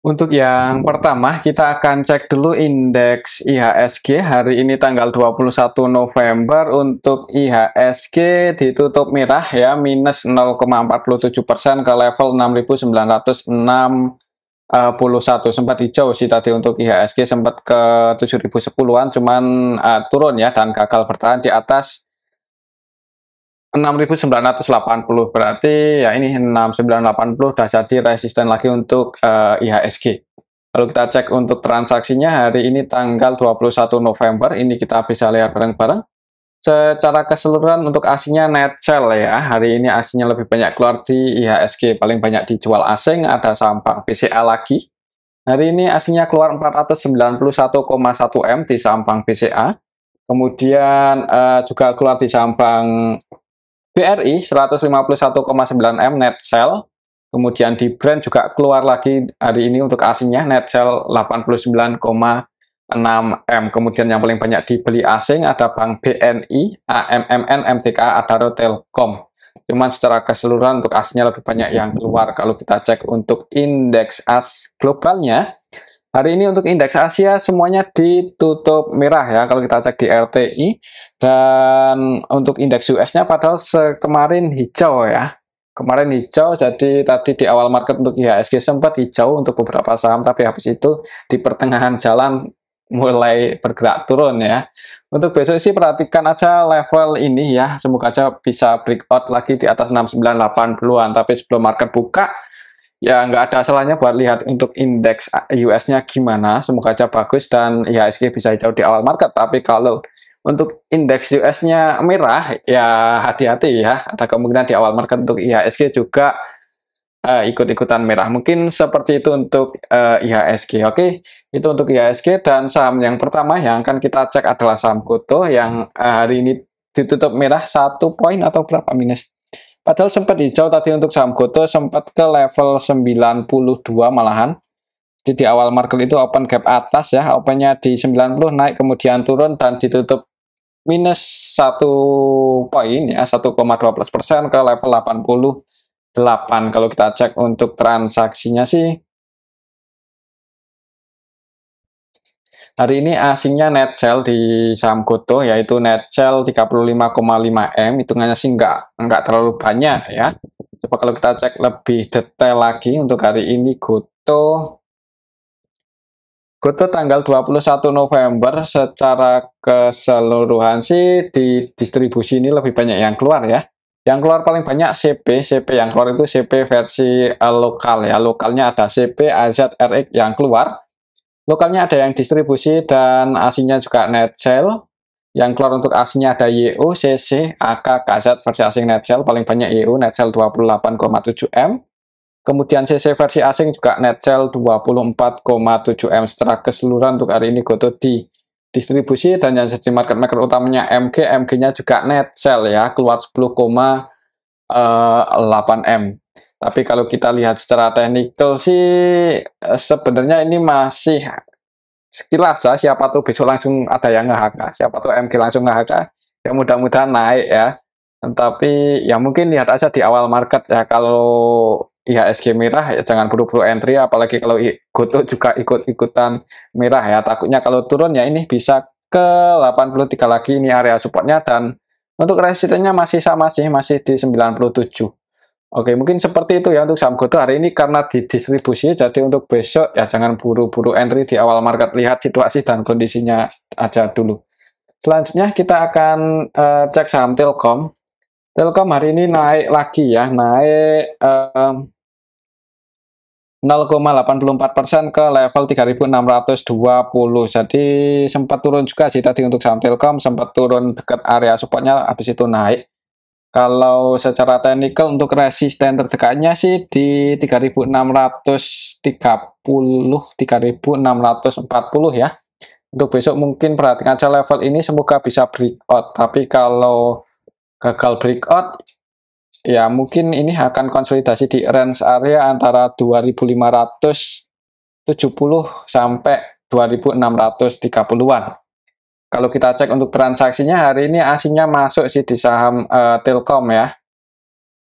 Untuk yang pertama, kita akan cek dulu indeks IHSG hari ini tanggal 21 November. Untuk IHSG ditutup merah ya, minus 0,47% ke level 6.961. Sempat hijau sih tadi untuk IHSG, sempat ke 7.010-an, cuman turun ya dan gagal bertahan di atas 6.980. Berarti ya ini 6.980 udah jadi resisten lagi untuk IHSG. Lalu kita cek untuk transaksinya hari ini tanggal 21 November, ini kita bisa lihat bareng-bareng. Secara keseluruhan untuk asingnya net sell ya, hari ini asingnya lebih banyak keluar di IHSG, paling banyak dijual asing, ada saham Bank BCA lagi. Hari ini asingnya keluar 491,1 M di saham Bank BCA, kemudian juga keluar di saham Bank BRI 151,9 M net sell. Kemudian di Brand juga keluar lagi hari ini untuk asingnya net sell 89,6 M. Kemudian yang paling banyak dibeli asing ada Bank BNI, AMMN, MTK, Adaro, Telkom. Cuman secara keseluruhan untuk asingnya lebih banyak yang keluar. Kalau kita cek untuk indeks as globalnya, hari ini untuk indeks Asia semuanya ditutup merah ya kalau kita cek di RTI, dan untuk indeks US-nya padahal kemarin hijau ya. Kemarin hijau, jadi tadi di awal market untuk IHSG sempat hijau untuk beberapa saham, tapi habis itu di pertengahan jalan mulai bergerak turun ya. Untuk besok sih perhatikan aja level ini ya, semoga aja bisa breakout lagi di atas 6980-an, tapi sebelum market buka ya nggak ada salahnya buat lihat untuk indeks US-nya gimana, semoga aja bagus dan IHSG bisa hijau di awal market. Tapi kalau untuk indeks US-nya merah, ya hati-hati ya, ada kemungkinan di awal market untuk IHSG juga ikut-ikutan merah. Mungkin seperti itu untuk IHSG. Oke, itu untuk IHSG. Dan saham yang pertama yang akan kita cek adalah saham Gotoh yang hari ini ditutup merah 1 poin atau berapa minus. Padahal sempat hijau tadi untuk saham Gotoh, sempat ke level 92 malahan. Jadi di awal market itu open gap atas ya, opennya di 90, naik kemudian turun dan ditutup minus 1 poin ya, 1,12% ke level 88. Kalau kita cek untuk transaksinya sih, hari ini asingnya net sell di saham Gotoh, yaitu net sell 35,5 M, hitungannya sih nggak terlalu banyak ya. Coba kalau kita cek lebih detail lagi untuk hari ini Gotoh tanggal 21 November secara keseluruhan sih di distribusi ini lebih banyak yang keluar ya. Yang keluar paling banyak CP yang keluar itu CP versi lokal ya. Lokalnya ada CP, AZ, RX yang keluar. Lokalnya ada yang distribusi dan asingnya juga net sell. Yang keluar untuk asingnya ada YU, CC, AK, KZ versi asing net sell. Paling banyak YU net sell 28,7 M. Kemudian CC versi asing juga net sell 24,7 M. Secara keseluruhan untuk hari ini Gotoh di distribusi, dan yang jadi market maker utamanya MG-nya juga net sell ya, keluar 10,8 M. Tapi kalau kita lihat secara teknikal sih sebenarnya ini masih sekilas ya, siapa tuh besok langsung ada yang nge-HK, siapa tuh MG langsung nge-HK, ya mudah-mudahan naik ya. Tapi ya mungkin lihat aja di awal market ya, kalau IHSG merah ya jangan buru-buru entry, apalagi kalau Gotoh juga ikut-ikutan merah ya, takutnya kalau turun ya ini bisa ke 83 lagi, ini area supportnya, dan untuk resistennya masih sama sih, masih di 97. Oke, mungkin seperti itu ya untuk saham Gotoh hari ini karena didistribusi. Jadi untuk besok ya jangan buru-buru entry di awal market, lihat situasi dan kondisinya aja dulu. Selanjutnya kita akan cek saham Telkom. Telkom hari ini naik lagi ya, naik 0,84% ke level 3.620. Jadi sempat turun juga sih tadi untuk saham Telkom, sempat turun dekat area supportnya, habis itu naik. Kalau secara teknikal untuk resisten terdekatnya sih di 3.630, 3.640 ya. Untuk besok mungkin perhatikan aja level ini, semoga bisa breakout. Tapi kalau gagal breakout ya mungkin ini akan konsolidasi di range area antara 2.570 sampai 2.630-an. Kalau kita cek untuk transaksinya hari ini asingnya masuk sih di saham Telkom ya.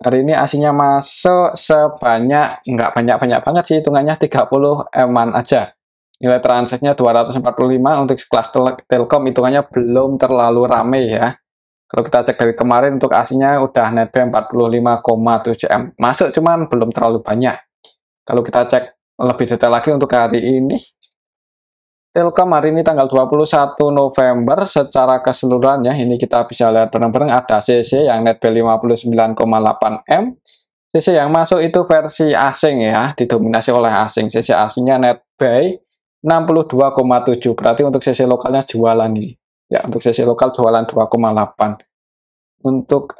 Hari ini aslinya masuk sebanyak, nggak banyak-banyak banget sih, hitungannya 30 M-an aja. Nilai transaksinya 245 untuk kelas Telkom, hitungannya belum terlalu rame ya. Kalau kita cek dari kemarin untuk aslinya udah netbuy 45,7 M. Masuk cuman belum terlalu banyak. Kalau kita cek lebih detail lagi untuk hari ini, Telkom hari ini tanggal 21 November secara keseluruhan ya, ini kita bisa lihat bareng-bareng ada CC yang netbuy 59,8 M. CC yang masuk itu versi asing ya, didominasi oleh asing. CC asingnya netbuy 62,7, berarti untuk CC lokalnya jualan ini. Ya, untuk CC lokal jualan 2,8. Untuk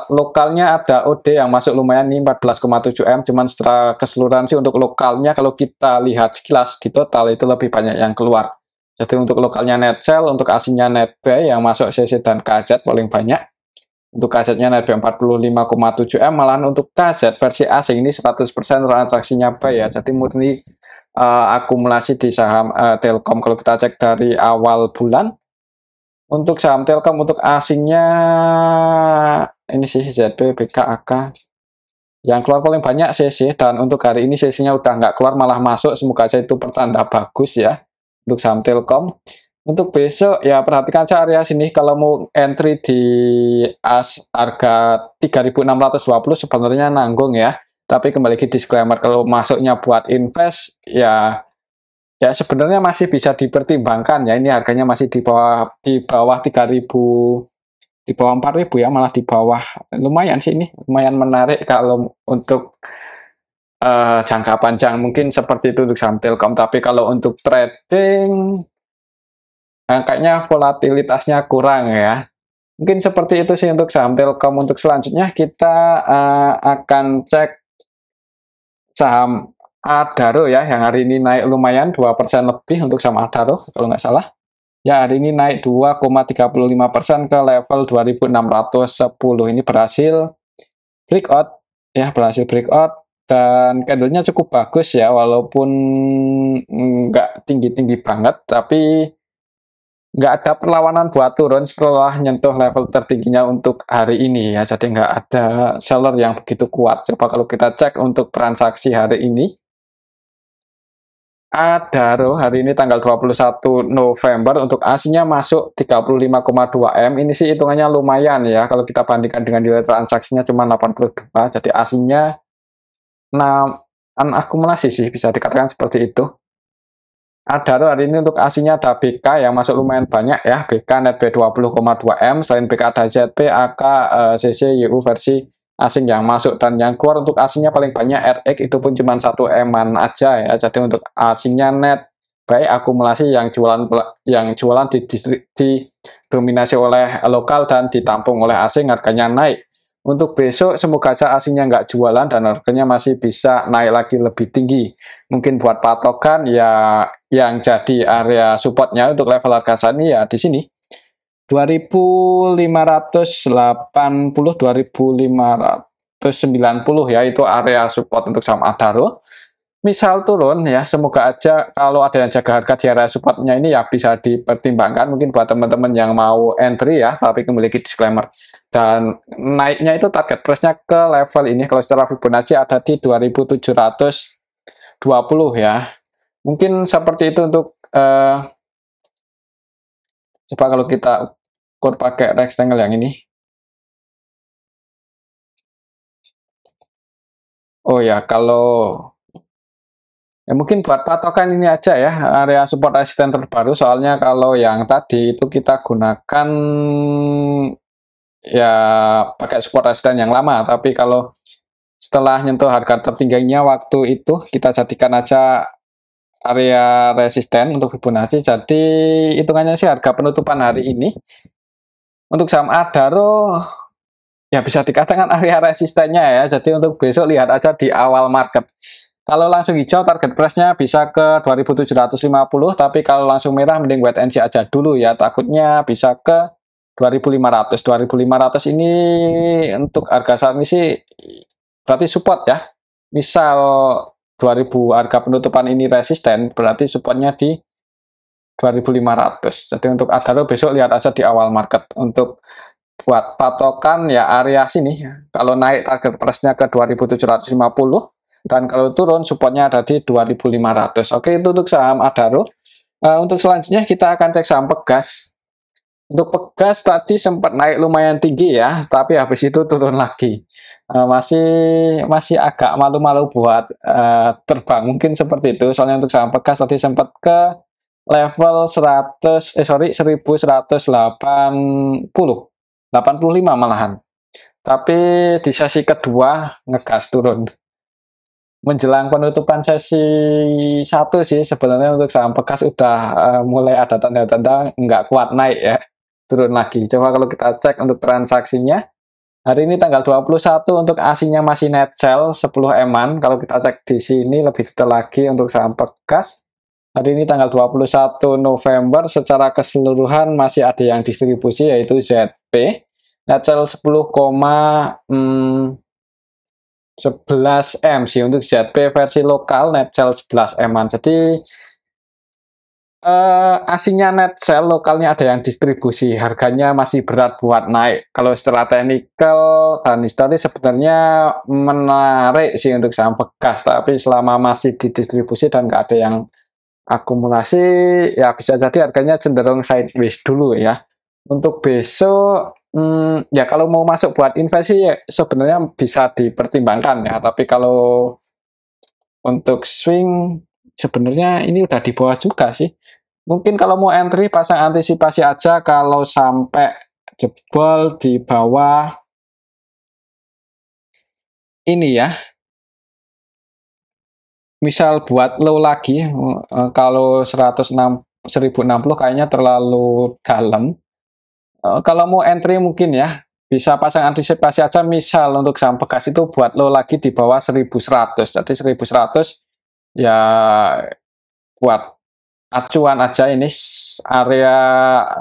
lokalnya ada OD yang masuk lumayan nih 14,7 M, cuman secara keseluruhan sih untuk lokalnya kalau kita lihat sekilas di total itu lebih banyak yang keluar. Jadi untuk lokalnya net sell, untuk asingnya netbuy yang masuk CC dan KZ paling banyak. Untuk KZ-nya netbuy 45,7 M, malahan untuk KZ versi asing ini 100% transaksinya buy ya. Jadi murni akumulasi di saham Telkom. Kalau kita cek dari awal bulan, untuk saham Telkom untuk asingnya ini sih ZB, BK, AK yang keluar paling banyak CC, dan untuk hari ini CC-nya udah nggak keluar malah masuk, semoga aja itu pertanda bagus ya untuk saham Telkom. Untuk besok ya perhatikan saja area sini, kalau mau entry di harga 3620 sebenarnya nanggung ya, tapi kembali ke disclaimer kalau masuknya buat invest ya sebenarnya masih bisa dipertimbangkan ya, ini harganya masih di bawah 3000, di bawah 4000 ya, malah di bawah, lumayan sih, ini lumayan menarik kalau untuk jangka panjang, mungkin seperti itu untuk saham Telkom. Tapi kalau untuk trading kayaknya volatilitasnya kurang ya, mungkin seperti itu sih untuk saham Telkom. Untuk selanjutnya kita akan cek saham Adaro ya, yang hari ini naik lumayan 2% lebih untuk saham Adaro kalau nggak salah. Ya, hari ini naik 2,35% ke level 2610. Ini berhasil breakout ya, berhasil breakout dan candlenya cukup bagus ya, walaupun nggak tinggi-tinggi banget, tapi nggak ada perlawanan buat turun setelah nyentuh level tertingginya untuk hari ini ya, jadi nggak ada seller yang begitu kuat. Coba kalau kita cek untuk transaksi hari ini, Adaro hari ini tanggal 21 November untuk aslinya masuk 35,2 M. Ini sih hitungannya lumayan ya, kalau kita bandingkan dengan nilai transaksinya cuma 82, jadi aslinya akumulasi sih, bisa dikatakan seperti itu. Adaro hari ini untuk aslinya ada BK yang masuk lumayan banyak ya, BK netbuy 20,2 M. Selain BK ada ZP, AK, CC, YU versi asing yang masuk, dan yang keluar untuk asingnya paling banyak RX, itu pun cuma 1 M-an aja ya. Jadi untuk asingnya net baik akumulasi yang jualan didominasi oleh lokal dan ditampung oleh asing, harganya naik. Untuk besok semoga saja asingnya nggak jualan dan harganya masih bisa naik lagi lebih tinggi. Mungkin buat patokan ya, yang jadi area supportnya untuk level harga saat ini ya di sini 2580, 2590 ya, itu area support untuk saham Adaro. Misal turun ya, semoga aja kalau ada yang jaga harga di area supportnya ini ya bisa dipertimbangkan mungkin buat teman-teman yang mau entry ya, tapi memiliki disclaimer. Dan naiknya itu target price-nya ke level ini kalau secara Fibonacci ada di 2720 ya. Mungkin seperti itu untuk coba kalau kita ukur pakai rectangle yang ini. Oh ya, kalau ya mungkin buat patokan ini aja ya, area support resisten terbaru, soalnya kalau yang tadi itu kita gunakan ya pakai support resisten yang lama, tapi kalau setelah nyentuh harga tertingginya waktu itu kita jadikan aja area resisten untuk Fibonacci. Jadi hitungannya sih harga penutupan hari ini untuk saham Adaro ya bisa dikatakan area resistennya ya. Jadi untuk besok lihat aja di awal market. Kalau langsung hijau target price-nya bisa ke 2750, tapi kalau langsung merah mending wait and see aja dulu ya, takutnya bisa ke 2500. 2500 ini untuk harga saat ini sih berarti support ya. Misal 2000 harga penutupan ini resisten, berarti supportnya di 2500. Jadi untuk Adaro besok lihat aja di awal market. Untuk buat patokan ya area sini. Kalau naik target price-nya ke 2750 dan kalau turun supportnya ada di 2500. Oke, itu untuk saham Adaro. Untuk selanjutnya kita akan cek saham Pegas. Untuk Pegas tadi sempat naik lumayan tinggi ya, tapi habis itu turun lagi. Masih agak malu-malu buat terbang, mungkin seperti itu. Soalnya untuk saham Pegas tadi sempat ke level 85 malahan. Tapi di sesi kedua ngegas turun. Menjelang penutupan sesi 1 sih sebenarnya untuk saham Pegas udah mulai ada tanda-tanda nggak kuat naik ya, turun lagi. Coba kalau kita cek untuk transaksinya, hari ini tanggal 21 untuk ASINnya masih net sell 10 eman. Kalau kita cek di sini lebih detail lagi untuk saham Pegas, hari ini tanggal 21 November secara keseluruhan masih ada yang distribusi yaitu ZP net sell 11 M sih untuk ZP versi lokal net sell 11 M-an. Jadi asingnya net sell, lokalnya ada yang distribusi, harganya masih berat buat naik. Kalau secara teknikal dan historis sebenarnya menarik sih untuk saham Pegas, tapi selama masih didistribusi dan nggak ada yang akumulasi, ya bisa jadi harganya cenderung sideways dulu ya. Untuk besok, ya kalau mau masuk buat investasi ya sebenarnya bisa dipertimbangkan ya, tapi kalau untuk swing sebenarnya ini udah di bawah juga sih. Mungkin kalau mau entry pasang antisipasi aja kalau sampai jebol di bawah ini ya. Misal buat low lagi, kalau 1060 kayaknya terlalu dalam. Kalau mau entry mungkin ya bisa pasang antisipasi aja, misal untuk saham Pegas itu buat low lagi di bawah 1100. Jadi 1100 ya buat acuan aja, ini area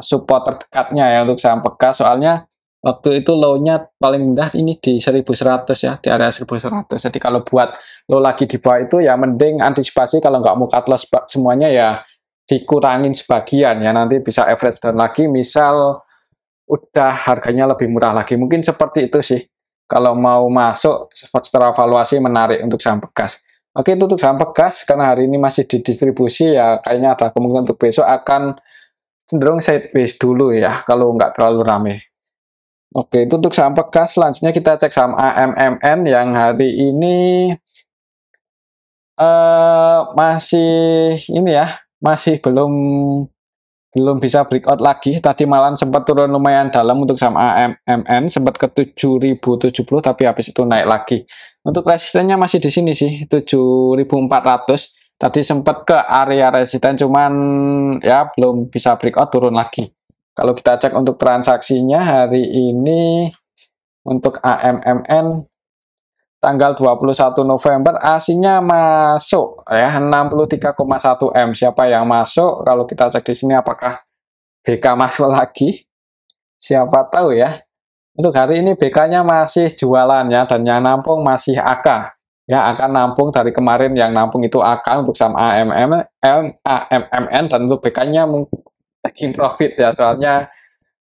support terdekatnya ya untuk saham Pegas. Soalnya waktu itu low-nya paling rendah ini di 1100 ya, di area 1100. Jadi kalau buat low lagi di bawah itu ya mending antisipasi, kalau nggak mau cut loss semuanya ya dikurangin sebagian ya, nanti bisa average down lagi, misal udah harganya lebih murah lagi. Mungkin seperti itu sih. Kalau mau masuk secara valuasi menarik untuk saham Pegas. Oke, itu untuk saham Pegas karena hari ini masih didistribusi ya, kayaknya ada kemungkinan untuk besok akan cenderung sideways dulu ya kalau nggak terlalu rame. Oke, itu untuk saham Pegas. Selanjutnya kita cek saham AMMN yang hari ini masih ini ya, masih belum bisa breakout lagi. Tadi malam sempat turun lumayan dalam untuk saham AMMN, sempat ke 7070 tapi habis itu naik lagi. Untuk resistennya masih di sini sih, 7400. Tadi sempat ke area resisten cuman ya belum bisa breakout, turun lagi. Kalau kita cek untuk transaksinya hari ini untuk AMMN tanggal 21 November aslinya masuk ya 63,1 M. Siapa yang masuk? Kalau kita cek di sini apakah BK masuk lagi? Siapa tahu ya. Untuk hari ini BK-nya masih jualan ya, dan yang nampung masih AK. Ya, akan nampung dari kemarin yang nampung itu AK untuk saham AMMN, dan untuk BK-nya taking profit ya, soalnya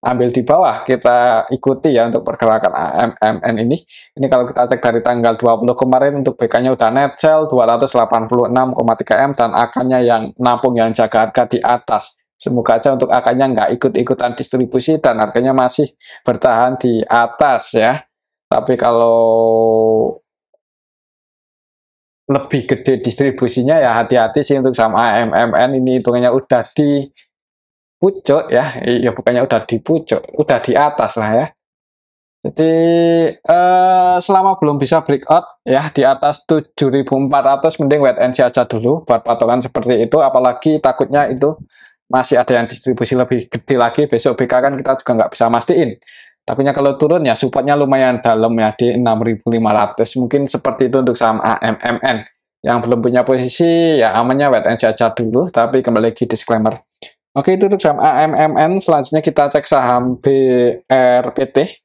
ambil di bawah, kita ikuti ya untuk pergerakan AMMN ini. Ini kalau kita cek dari tanggal 20 kemarin untuk BK-nya udah net sell 286,3 M dan AK-nya yang nampung, yang jaga harga di atas. Semoga aja untuk AK-nya nggak ikut-ikutan distribusi dan harganya masih bertahan di atas ya. Tapi kalau lebih gede distribusinya ya hati-hati sih untuk saham AMMN, ini hitungannya udah di pucuk ya, ya bukannya udah di pucuk, udah di atas lah ya. Jadi selama belum bisa breakout ya di atas 7400, mending wait and see aja dulu buat patokan seperti itu. Apalagi takutnya itu masih ada yang distribusi lebih gede lagi besok BK, kan kita juga nggak bisa mastiin. Takutnya kalau turun ya supportnya lumayan dalam ya di 6500. Mungkin seperti itu untuk saham AMMN. Yang belum punya posisi ya amannya wait and see aja dulu, tapi kembali lagi disclaimer. Oke, itu untuk saham AMMN. Selanjutnya kita cek saham BRPT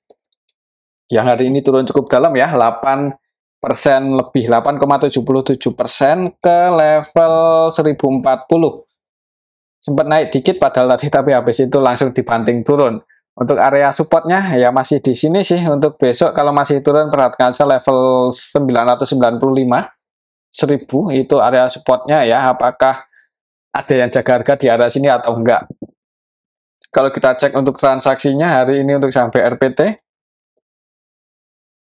yang hari ini turun cukup dalam ya, 8% lebih, 8,77% ke level 1040. Sempat naik dikit padahal tadi, tapi habis itu langsung dibanting turun. Untuk area supportnya ya masih di sini sih. Untuk besok kalau masih turun, perhatikan aja level 995 1000 itu area supportnya ya. Apakah ada yang jaga harga di area sini atau enggak? Kalau kita cek untuk transaksinya hari ini untuk saham BRPT,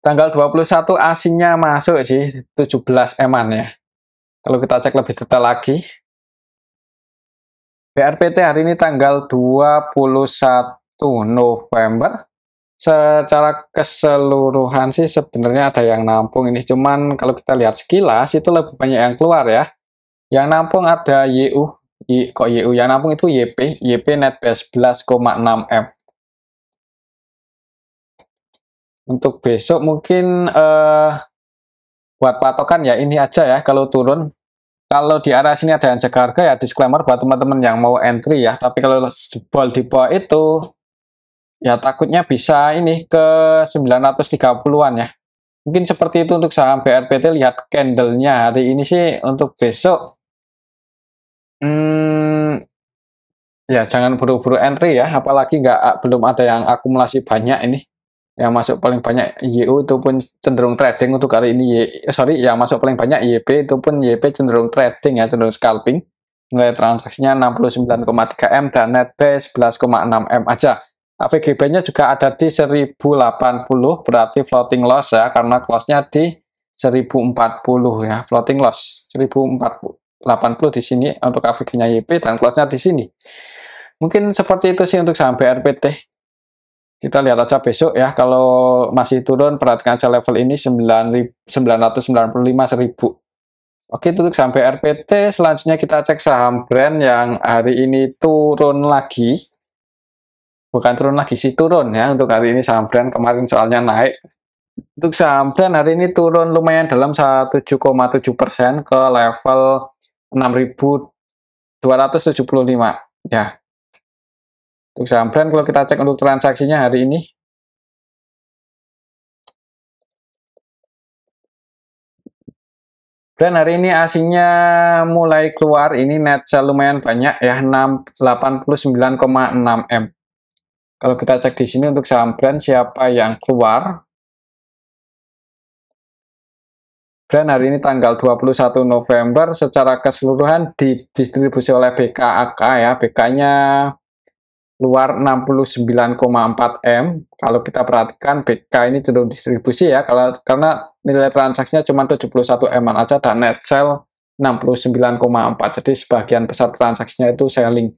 tanggal 21 asingnya masuk sih 17 eman ya. Kalau kita cek lebih detail lagi, BRPT hari ini tanggal 21 November. Secara keseluruhan sih sebenarnya ada yang nampung ini, cuman kalau kita lihat sekilas itu lebih banyak yang keluar ya. Yang nampung ada YU, kok YU yang nampung itu YP net base 11,6 M. Untuk besok mungkin buat patokan ya ini aja ya. Kalau turun, kalau di area sini ada yang jaga harga ya disclaimer buat teman-teman yang mau entry ya. Tapi kalau jebol di bawah itu ya takutnya bisa ini ke 930-an ya. Mungkin seperti itu untuk saham BRPT. Lihat candlenya hari ini sih. Untuk besok ya jangan buru-buru entry ya, apalagi belum ada yang akumulasi banyak ini. Yang masuk paling banyak YU itu pun cenderung trading untuk hari ini. Yang masuk paling banyak YP itu pun YP cenderung trading ya, cenderung scalping. Nilai transaksinya 69,3 M dan net base 11,6 M aja. AVGB-nya juga ada di 1080, berarti floating loss ya, karena close-nya di 1040 ya, floating loss 1080 di sini untuk AVG-nya YP dan close-nya di sini. Mungkin seperti itu sih untuk saham BRPT. Kita lihat aja besok ya, kalau masih turun perhatikan aja level ini 995 1000. Oke, itu untuk saham BRPT. Selanjutnya kita cek saham brand yang hari ini turun lagi. Bukan turun lagi sih, turun ya untuk hari ini saham brand, kemarin soalnya naik. Untuk saham brand hari ini turun lumayan dalam 7,7% ke level 6.275 ya. Untuk saham brand kalau kita cek untuk transaksinya hari ini, brand hari ini asingnya mulai keluar, ini net sell lumayan banyak ya, 89,6 M. Kalau kita cek di sini untuk saham brand siapa yang keluar, brand hari ini tanggal 21 November secara keseluruhan didistribusi oleh BKAK ya, BK-nya luar 69,4 M. Kalau kita perhatikan BK ini cenderung distribusi ya, karena nilai transaksinya cuma 71 M aja dan net sell 69,4. Jadi sebagian besar transaksinya itu selling.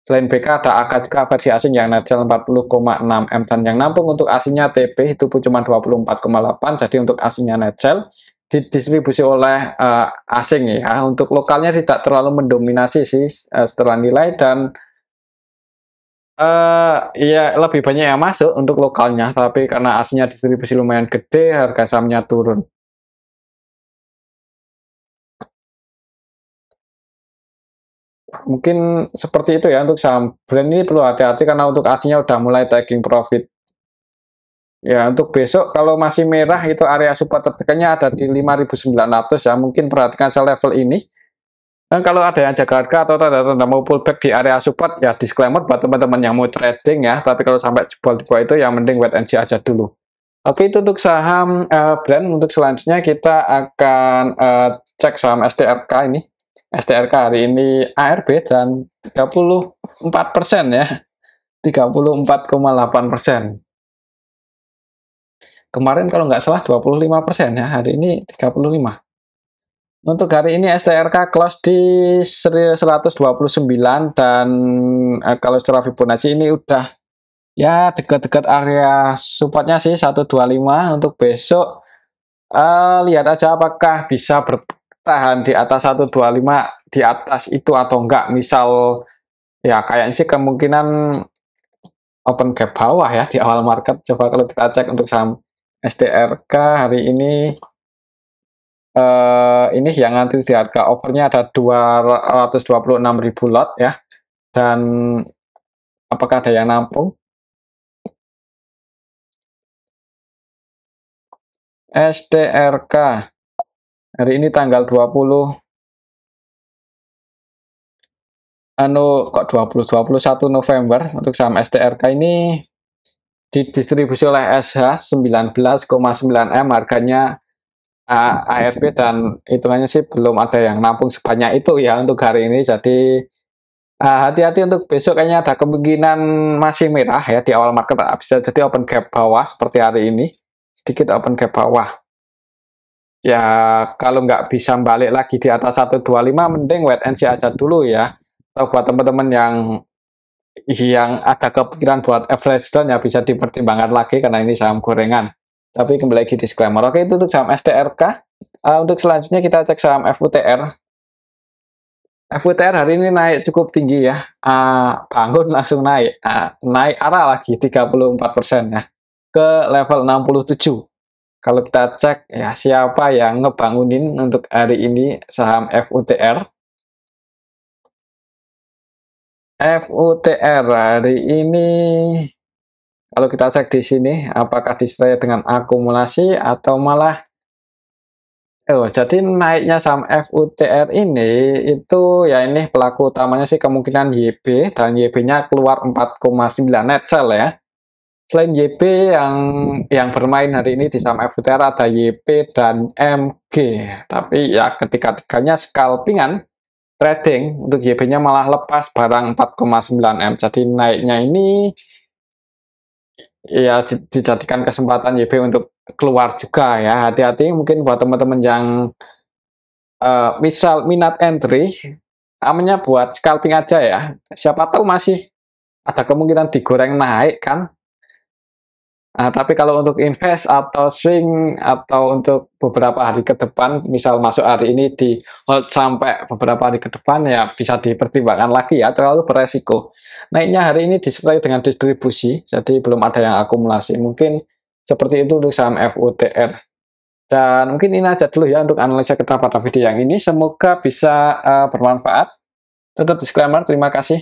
Selain BK ada AK juga versi asing yang net sell 40,6 M dan yang nampung untuk asingnya TP itu pun cuma 24,8. Jadi untuk asingnya net sell didistribusi oleh asing ya. Untuk lokalnya tidak terlalu mendominasi sih setelah nilai, dan iya lebih banyak yang masuk untuk lokalnya, tapi karena aslinya distribusi lumayan gede, harga sahamnya turun. Mungkin seperti itu ya untuk saham brand ini, perlu hati-hati karena untuk aslinya udah mulai taking profit. Ya, untuk besok kalau masih merah itu area support tertekannya ada di 5.900 ya, mungkin perhatikan saya level ini. Dan kalau ada yang jaga harga atau tanda-tanda mau pullback di area support ya disclaimer buat teman-teman yang mau trading ya, tapi kalau sampai jebol di bawah itu yang mending wait and see aja dulu. Oke, itu untuk saham brand. Untuk selanjutnya kita akan cek saham STRK ini. STRK hari ini ARB dan 34% ya, 34,8%. Kemarin kalau nggak salah 25% ya, hari ini 35%. Untuk hari ini STRK close di 129 dan kalau secara Fibonacci ini udah ya dekat-dekat area supportnya sih 125. Untuk besok lihat aja apakah bisa bertahan di atas 125 di atas itu atau enggak. Misal ya kayaknya sih kemungkinan open gap bawah ya di awal market. Coba kalau kita cek untuk saham STRK hari ini ini yang nanti di harga overnya ada 226.000 lot ya, dan apakah ada yang nampung? STRK hari ini tanggal 20 kok 21 November untuk saham STRK ini didistribusi oleh SH 19,9M, harganya ARB, dan hitungannya sih belum ada yang nampung sebanyak itu ya untuk hari ini. Jadi hati-hati untuk besok, kayaknya ada kemungkinan masih merah ya di awal market, bisa jadi open gap bawah seperti hari ini, sedikit open gap bawah. Ya kalau nggak bisa balik lagi di atas 125, mending wait and see aja dulu ya. Atau buat teman-teman yang ada kepikiran buat average down ya bisa dipertimbangkan lagi karena ini saham gorengan. Tapi kembali lagi disclaimer. Oke, itu untuk saham STRK. Untuk selanjutnya kita cek saham FUTR. FUTR hari ini naik cukup tinggi ya. Bangun langsung naik. Naik arah lagi 34% ya. Ke level 67. Kalau kita cek ya siapa yang ngebangunin untuk hari ini saham FUTR. FUTR hari ini kalau kita cek di sini apakah disertai dengan akumulasi atau malah jadi naiknya saham FUTR ini itu ya, ini pelaku utamanya sih kemungkinan YB, dan YB-nya keluar 4,9 net sell ya. Selain YB yang bermain hari ini di saham FUTR ada YP dan MG. Tapi ya ketika-tikanya scalpingan trading, untuk YB-nya malah lepas barang 4,9M. Jadi naiknya ini ya dijadikan kesempatan YB untuk keluar juga ya. Hati-hati mungkin buat teman-teman yang misal minat entry, namanya buat scalping aja ya. Siapa tahu masih ada kemungkinan digoreng naik kan. Tapi kalau untuk invest atau swing atau untuk beberapa hari ke depan, misal masuk hari ini di hold sampai beberapa hari ke depan, ya bisa dipertimbangkan lagi ya, terlalu beresiko. Naiknya hari ini disertai dengan distribusi, jadi belum ada yang akumulasi. Mungkin seperti itu untuk saham FUTR. Dan mungkin ini aja dulu ya untuk analisa kita pada video yang ini. Semoga bisa bermanfaat. Tetap disclaimer, terima kasih.